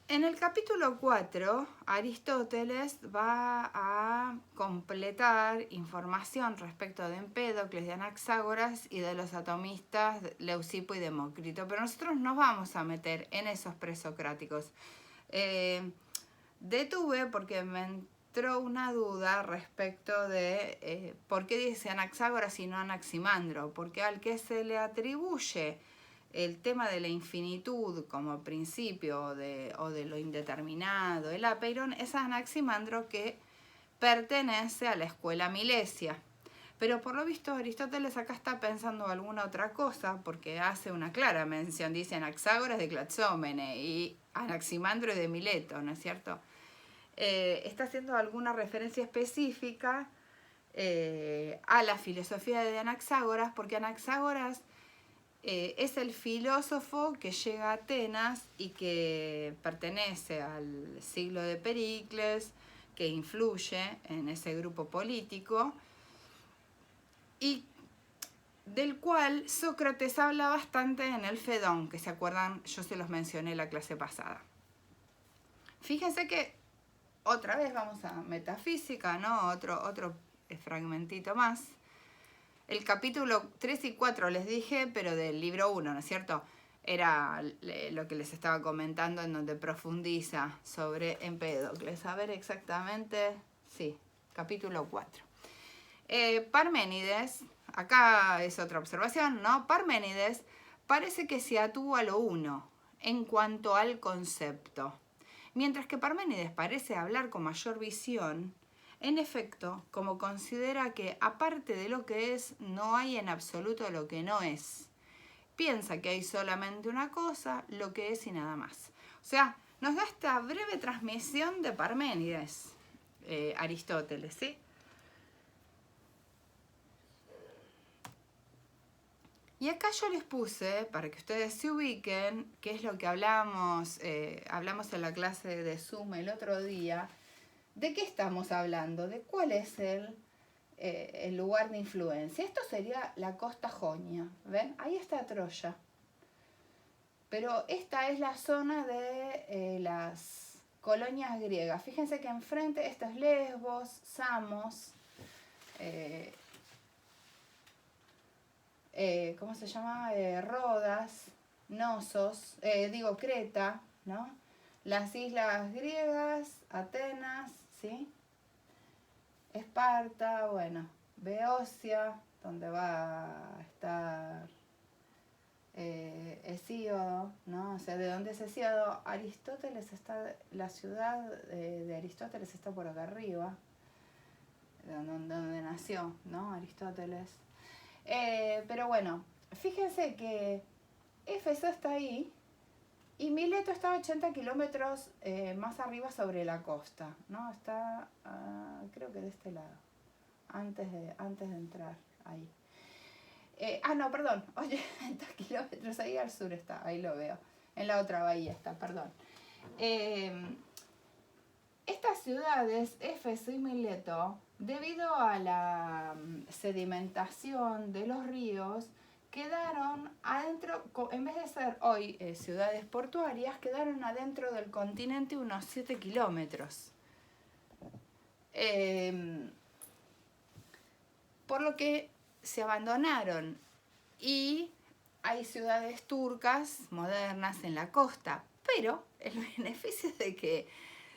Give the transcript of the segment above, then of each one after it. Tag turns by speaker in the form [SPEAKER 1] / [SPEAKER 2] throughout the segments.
[SPEAKER 1] En el capítulo 4, Aristóteles va a completar información respecto de Empédocles, de Anaxágoras y de los atomistas Leucipo y Demócrito, pero nosotros nos vamos a meter en esos presocráticos. Detuve porque me entró una duda respecto de por qué dice Anaxágoras y no Anaximandro, porque al que se le atribuye el tema de la infinitud como principio o de lo indeterminado, el apeiron, es Anaximandro, que pertenece a la escuela milesia. Pero por lo visto Aristóteles acá está pensando alguna otra cosa, porque hace una clara mención, dice Anaxágoras de Clazómene y Anaximandro de Mileto, ¿no es cierto? Está haciendo alguna referencia específica a la filosofía de Anaxágoras, porque Anaxágoras es el filósofo que llega a Atenas y que pertenece al siglo de Pericles, que influye en ese grupo político y del cual Sócrates habla bastante en el Fedón, que se acuerdan, yo se los mencioné la clase pasada. Fíjense que otra vez vamos a metafísica, ¿no? Otro fragmentito más. El capítulo 3 y 4 les dije, pero del libro 1, ¿no es cierto? Era lo que les estaba comentando, en donde profundiza sobre Empédocles. A ver exactamente, sí, capítulo 4. Parménides, acá es otra observación, ¿no? Parménides parece que se atuvo a lo uno en cuanto al concepto. Mientras que Parménides parece hablar con mayor visión, en efecto, como considera que aparte de lo que es, no hay en absoluto lo que no es. Piensa que hay solamente una cosa, lo que es y nada más. O sea, nos da esta breve transmisión de Parménides, Aristóteles, ¿sí? Y acá yo les puse, para que ustedes se ubiquen, qué es lo que hablamos en la clase de Zoom el otro día. ¿De qué estamos hablando? ¿De cuál es el lugar de influencia? Esto sería la costa jonia, ¿ven? Ahí está Troya. Pero esta es la zona de las colonias griegas. Fíjense que enfrente esto es Lesbos, Samos, ¿cómo se llama? Rodas, Nosos, Creta, ¿no? Las islas griegas, Atenas, ¿sí? Esparta, bueno, Beocia, donde va a estar Hesíodo, ¿no? O sea, ¿de dónde es Hesíodo? Aristóteles está, la ciudad de Aristóteles está por acá arriba, donde nació, ¿no? Aristóteles. Pero bueno, fíjense que Éfeso está ahí y Mileto está a 80 kilómetros más arriba sobre la costa, ¿no? Está, creo que de este lado, antes de entrar ahí. No, perdón, 80 kilómetros ahí al sur está, ahí lo veo. En la otra bahía está, perdón. Estas ciudades, Éfeso y Mileto, debido a la sedimentación de los ríos, quedaron adentro, en vez de ser hoy ciudades portuarias, quedaron adentro del continente unos 7 kilómetros. Por lo que se abandonaron y hay ciudades turcas modernas en la costa, pero el beneficio de que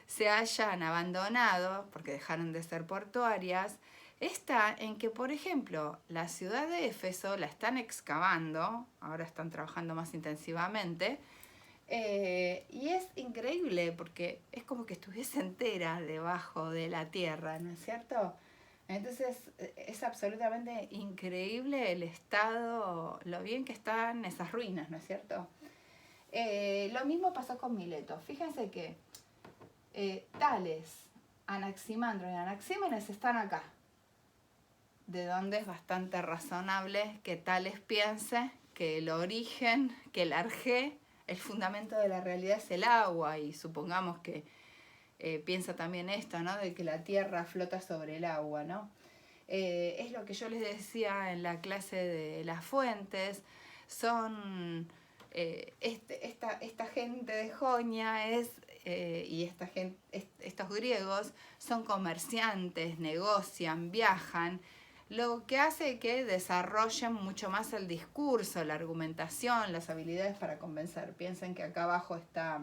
[SPEAKER 1] se hayan abandonado, porque dejaron de ser portuarias, está en que, por ejemplo, la ciudad de Éfeso la están excavando, ahora están trabajando más intensivamente, y es increíble porque es como que estuviese entera debajo de la tierra, ¿no es cierto? Entonces es absolutamente increíble el estado, lo bien que están esas ruinas, ¿no es cierto? Lo mismo pasó con Mileto. Fíjense que Tales, Anaximandro y Anaxímenes están acá, de donde es bastante razonable que Tales piense que el origen, que el arjé, el fundamento de la realidad es el agua, y supongamos que piensa también esto, ¿no? De que la tierra flota sobre el agua, ¿no? Es lo que yo les decía en la clase de las fuentes, son esta gente de Jonia es y estos griegos son comerciantes, negocian, viajan, lo que hace que desarrollen mucho más el discurso, la argumentación, las habilidades para convencer. Piensen que acá abajo está...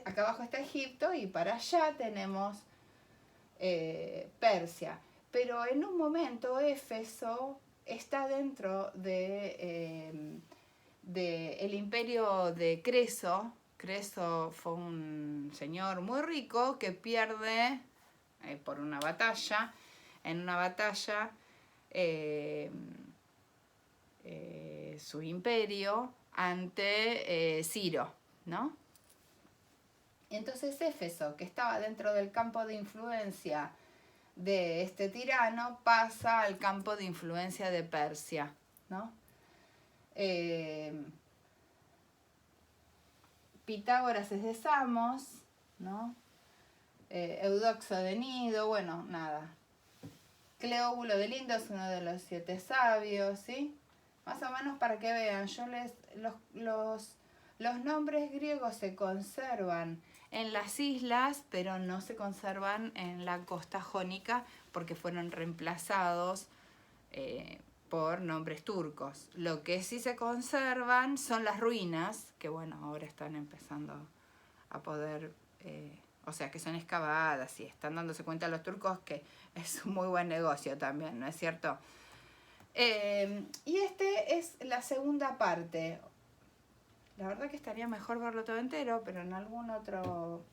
[SPEAKER 1] acá abajo está Egipto y para allá tenemos Persia. Pero en un momento Éfeso está dentro de el imperio de Creso. Creso fue un señor muy rico que pierde por una batalla. En una batalla su imperio ante Ciro, ¿no? Entonces Éfeso, que estaba dentro del campo de influencia de este tirano, pasa al campo de influencia de Persia, ¿no? Pitágoras es de Samos, ¿no? Eudoxo de Nido, bueno, nada. Cleóbulo de Lindo es uno de los 7 sabios, ¿sí? Más o menos para que vean, los nombres griegos se conservan en las islas, pero no se conservan en la costa jónica porque fueron reemplazados por nombres turcos. Lo que sí se conservan son las ruinas, que bueno, ahora están empezando a poder, o sea, que son excavadas y están dándose cuenta los turcos que es un muy buen negocio también, ¿no es cierto? Y este es la segunda parte. La verdad que estaría mejor verlo todo entero, pero en algún otro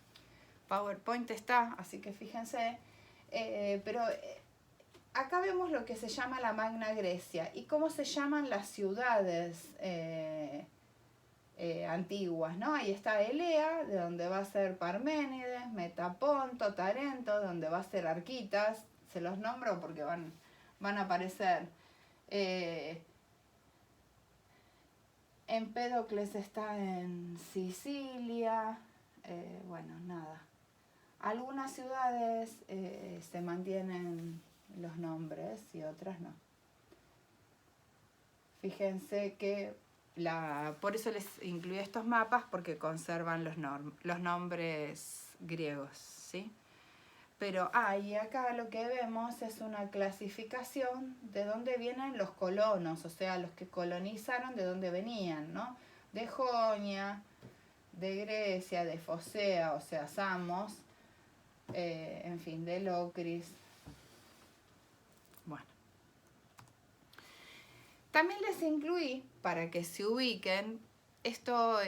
[SPEAKER 1] PowerPoint está, así que fíjense. Pero acá vemos lo que se llama la Magna Grecia y cómo se llaman las ciudades antiguas, ¿no? Ahí está Elea, de donde va a ser Parménides, Metaponto, Tarento, donde va a ser Arquitas. Se los nombro porque van a aparecer. Empédocles está en Sicilia. Bueno, nada. Algunas ciudades se mantienen los nombres y otras no. Fíjense que por eso les incluí estos mapas, porque conservan los nombres griegos, ¿sí? Pero y acá lo que vemos es una clasificación de dónde vienen los colonos, o sea, los que colonizaron, de dónde venían, ¿no? De Jonia, de Grecia, de Focea, o sea, Samos, en fin, de Locris. Bueno. También les incluí, para que se ubiquen, esto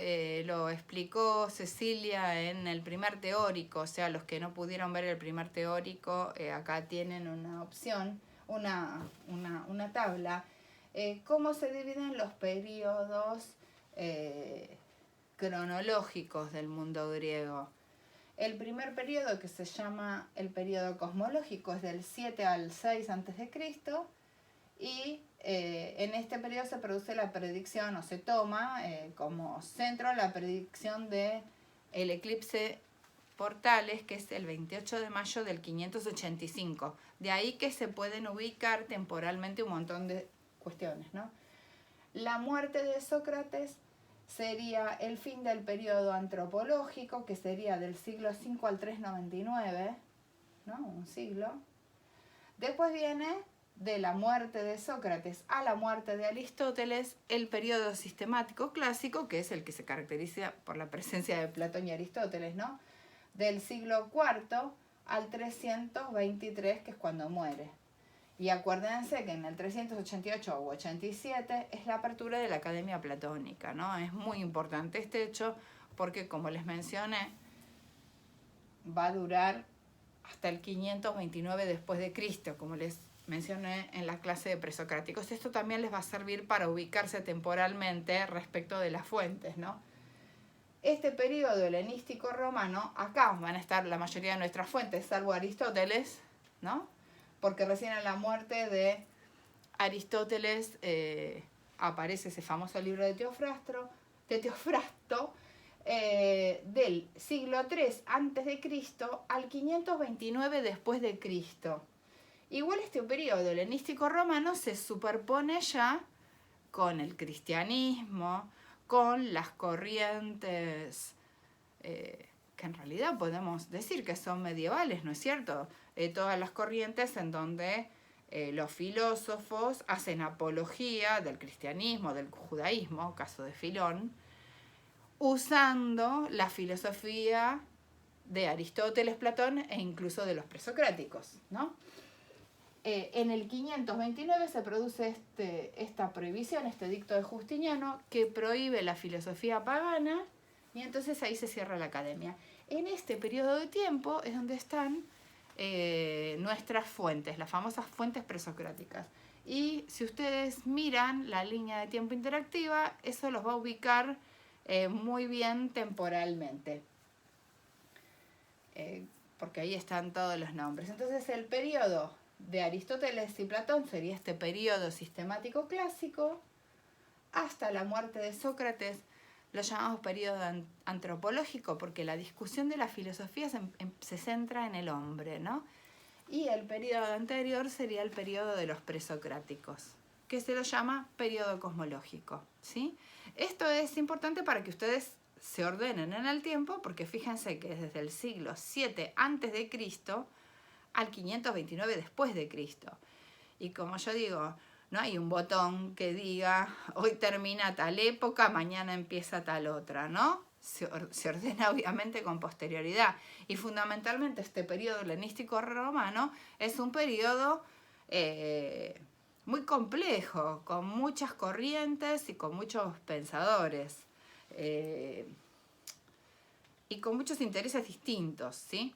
[SPEAKER 1] lo explicó Cecilia en el primer teórico, o sea, los que no pudieron ver el primer teórico, acá tienen una opción, una tabla, cómo se dividen los periodos cronológicos del mundo griego. El primer periodo, que se llama el periodo cosmológico, es del 7 al 6 a.C., y en este periodo se produce la predicción, o se toma como centro la predicción del eclipse Portales, que es el 28 de mayo del 585. De ahí que se pueden ubicar temporalmente un montón de cuestiones, ¿no? La muerte de Sócrates sería el fin del periodo antropológico, que sería del siglo 5 al 399, ¿no? Un siglo. Después viene, de la muerte de Sócrates a la muerte de Aristóteles, el periodo sistemático clásico, que es el que se caracteriza por la presencia de Platón y Aristóteles, ¿no? Del siglo IV al 323, que es cuando muere. Y acuérdense que en el 388 u 87 es la apertura de la Academia Platónica, ¿no? Es muy importante este hecho porque, como les mencioné, va a durar hasta el 529 después de Cristo, como les mencioné en la clase de presocráticos. Esto también les va a servir para ubicarse temporalmente respecto de las fuentes, ¿no? Este periodo helenístico romano, acá van a estar la mayoría de nuestras fuentes, salvo Aristóteles, ¿no? Porque recién en la muerte de Aristóteles aparece ese famoso libro de Teofrasto, del siglo III a.C. al 529 después de Cristo. Igual este periodo helenístico romano se superpone ya con el cristianismo, con las corrientes que en realidad podemos decir que son medievales, ¿no es cierto? Todas las corrientes en donde los filósofos hacen apología del cristianismo, del judaísmo, caso de Filón, usando la filosofía de Aristóteles, Platón e incluso de los presocráticos, ¿no? En el 529 se produce esta prohibición, este edicto de Justiniano, que prohíbe la filosofía pagana, y entonces ahí se cierra la academia. En este periodo de tiempo es donde están nuestras fuentes, las famosas fuentes presocráticas. Y si ustedes miran la línea de tiempo interactiva, eso los va a ubicar muy bien temporalmente. Porque ahí están todos los nombres. Entonces el periodo de Aristóteles y Platón sería este periodo sistemático clásico hasta la muerte de Sócrates. Lo llamamos periodo antropológico porque la discusión de la filosofía se centra en el hombre, ¿no? Y el periodo anterior sería el periodo de los presocráticos, que se lo llama periodo cosmológico, ¿sí? Esto es importante para que ustedes se ordenen en el tiempo, porque fíjense que desde el siglo 7 antes de Cristo al 529 después de Cristo. Y como yo digo, no hay un botón que diga hoy termina tal época, mañana empieza tal otra, ¿no? Se ordena obviamente con posterioridad. Y fundamentalmente este periodo helenístico romano es un periodo muy complejo, con muchas corrientes y con muchos pensadores. Y con muchos intereses distintos, ¿sí?